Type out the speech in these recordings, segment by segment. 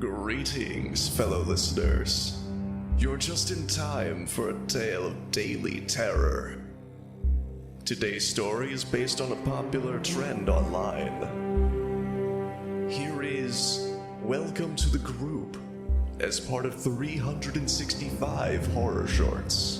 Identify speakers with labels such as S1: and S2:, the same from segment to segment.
S1: Greetings, fellow listeners. You're just in time for a tale of daily terror. Today's story is based on a popular trend online. Here is Welcome to the Group, as part of 365 horror shorts.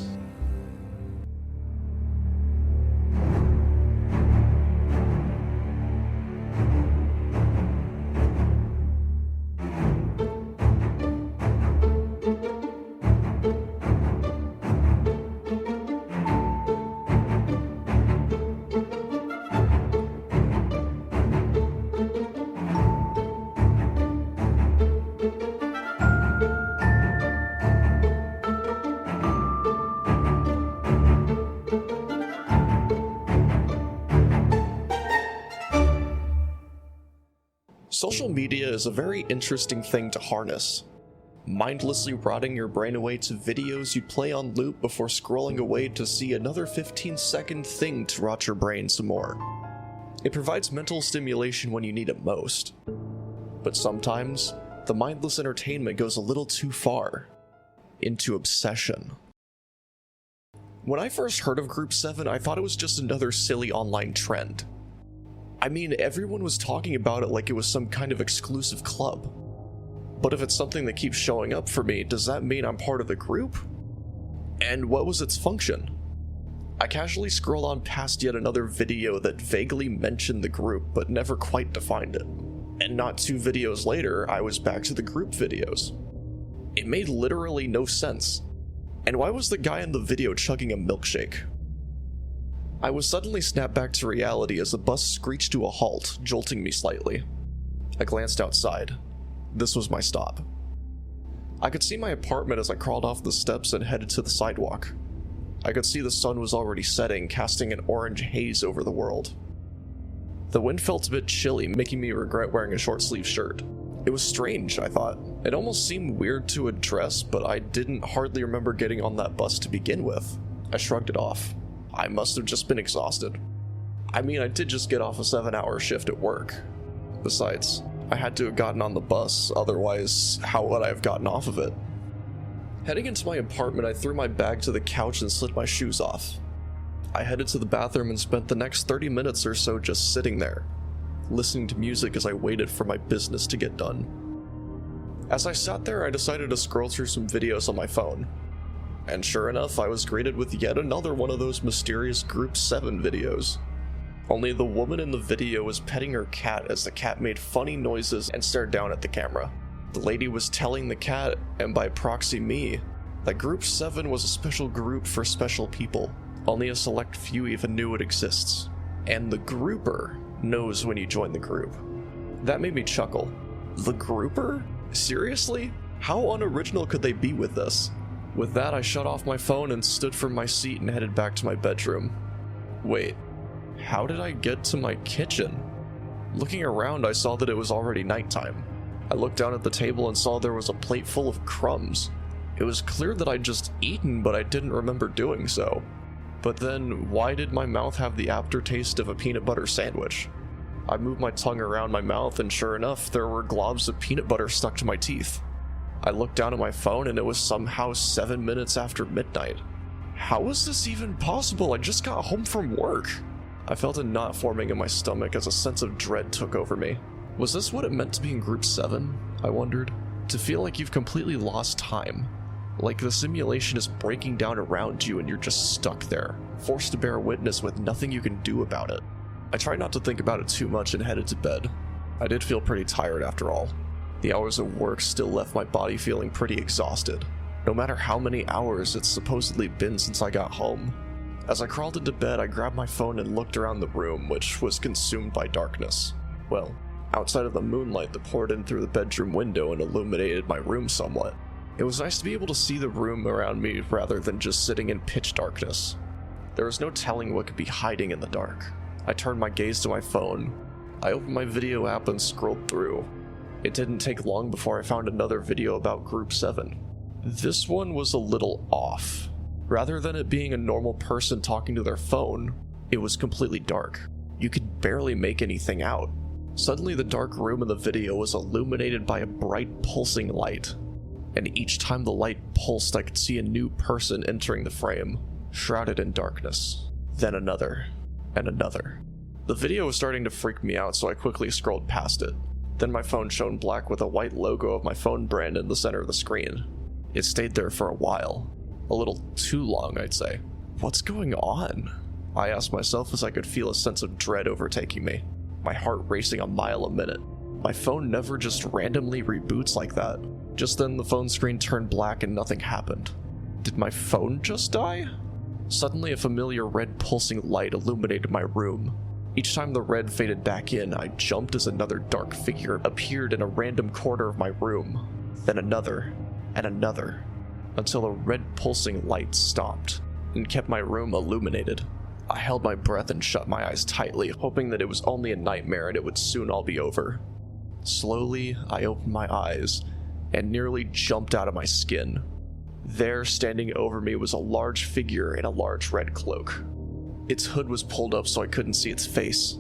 S1: Social media is a very interesting thing to harness, mindlessly rotting your brain away to videos you play on loop before scrolling away to see another 15-second thing to rot your brain some more. It provides mental stimulation when you need it most, but sometimes the mindless entertainment goes a little too far, into obsession. When I first heard of Group 7, I thought it was just another silly online trend. I mean, everyone was talking about it like it was some kind of exclusive club. But if it's something that keeps showing up for me, does that mean I'm part of the group? And what was its function? I casually scrolled on past yet another video that vaguely mentioned the group but never quite defined it. And not 2 videos later, I was back to the group videos. It made literally no sense. And why was the guy in the video chugging a milkshake? I was suddenly snapped back to reality as the bus screeched to a halt, jolting me slightly. I glanced outside. This was my stop. I could see my apartment as I crawled off the steps and headed to the sidewalk. I could see the sun was already setting, casting an orange haze over the world. The wind felt a bit chilly, making me regret wearing a short-sleeved shirt. It was strange, I thought. It almost seemed weird to address, but I didn't hardly remember getting on that bus to begin with. I shrugged it off. I must have just been exhausted. I mean, I did just get off a 7-hour shift at work. Besides, I had to have gotten on the bus, otherwise, how would I have gotten off of it? Heading into my apartment, I threw my bag to the couch and slid my shoes off. I headed to the bathroom and spent the next 30 minutes or so just sitting there, listening to music as I waited for my business to get done. As I sat there, I decided to scroll through some videos on my phone. And sure enough, I was greeted with yet another one of those mysterious Group 7 videos. Only the woman in the video was petting her cat as the cat made funny noises and stared down at the camera. The lady was telling the cat, and by proxy me, that Group 7 was a special group for special people. Only a select few even knew it exists. And the grouper knows when you join the group. That made me chuckle. The grouper? Seriously? How unoriginal could they be with this? With that, I shut off my phone and stood from my seat and headed back to my bedroom. Wait, how did I get to my kitchen? Looking around, I saw that it was already nighttime. I looked down at the table and saw there was a plate full of crumbs. It was clear that I'd just eaten, but I didn't remember doing so. But then, why did my mouth have the aftertaste of a peanut butter sandwich? I moved my tongue around my mouth, and sure enough, there were globs of peanut butter stuck to my teeth. I looked down at my phone and it was somehow 7 minutes after midnight. How was this even possible? I just got home from work. I felt a knot forming in my stomach as a sense of dread took over me. Was this what it meant to be in Group 7? I wondered. To feel like you've completely lost time. Like the simulation is breaking down around you and you're just stuck there, forced to bear witness with nothing you can do about it. I tried not to think about it too much and headed to bed. I did feel pretty tired after all. The hours of work still left my body feeling pretty exhausted, no matter how many hours it's supposedly been since I got home. As I crawled into bed, I grabbed my phone and looked around the room, which was consumed by darkness. Well, outside of the moonlight that poured in through the bedroom window and illuminated my room somewhat. It was nice to be able to see the room around me rather than just sitting in pitch darkness. There was no telling what could be hiding in the dark. I turned my gaze to my phone. I opened my video app and scrolled through. It didn't take long before I found another video about Group 7. This one was a little off. Rather than it being a normal person talking to their phone, it was completely dark. You could barely make anything out. Suddenly the dark room in the video was illuminated by a bright pulsing light, and each time the light pulsed I could see a new person entering the frame, shrouded in darkness. Then another, and another. The video was starting to freak me out, so I quickly scrolled past it. Then my phone shone black with a white logo of my phone brand in the center of the screen. It stayed there for a while. A little too long, I'd say. What's going on? I asked myself as I could feel a sense of dread overtaking me, my heart racing a mile a minute. My phone never just randomly reboots like that. Just then the phone screen turned black and nothing happened. Did my phone just die? Suddenly a familiar red pulsing light illuminated my room. Each time the red faded back in, I jumped as another dark figure appeared in a random corner of my room. Then another, and another, until the red pulsing light stopped and kept my room illuminated. I held my breath and shut my eyes tightly, hoping that it was only a nightmare and it would soon all be over. Slowly, I opened my eyes and nearly jumped out of my skin. There, standing over me, was a large figure in a large red cloak. Its hood was pulled up so I couldn't see its face.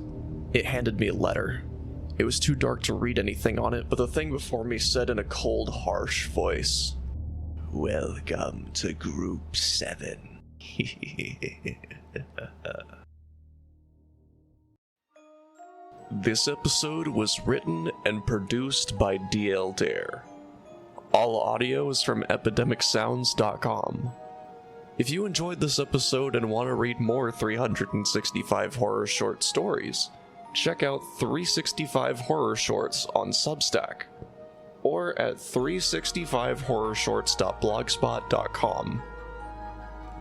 S1: It handed me a letter. It was too dark to read anything on it, but the thing before me said in a cold, harsh voice, "Welcome to Group 7. This episode was written and produced by DL Dare. All audio is from epidemicsounds.com. If you enjoyed this episode and want to read more 365 horror short stories, check out 365 Horror Shorts on Substack, or at 365horrorshorts.blogspot.com.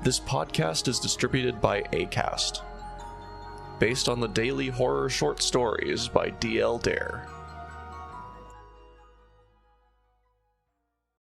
S1: This podcast is distributed by Acast, based on the daily horror short stories by DL Dare.